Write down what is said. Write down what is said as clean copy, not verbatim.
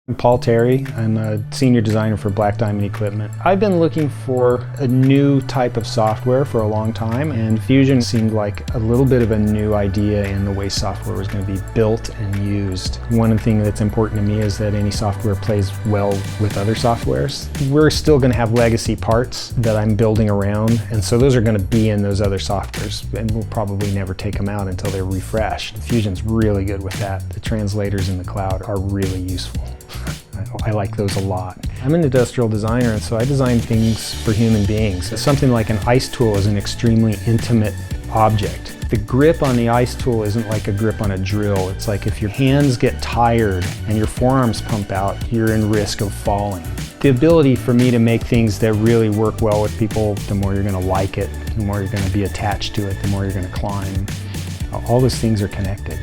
I'm Paul Terry. I'm a senior designer for Black Diamond Equipment. I've been looking for a new type of software for a long time, and Fusion seemed like a little bit of a new idea in the way software was going to be built and used. One thing that's important to me is that any software plays well with other softwares. We're still going to have legacy parts that I'm building around, and so those are going to be in those other softwares, and we'll probably never take them out until they're refreshed. Fusion's really good with that. The translators in the cloud are really useful. I like those a lot. I'm an industrial designer, and so I design things for human beings. Something like an ice tool is an extremely intimate object. The grip on the ice tool isn't like a grip on a drill. It's like if your hands get tired and your forearms pump out, you're in risk of falling. The ability for me to make things that really work well with people, the more you're going to like it, the more you're going to be attached to it, the more you're going to climb. All those things are connected.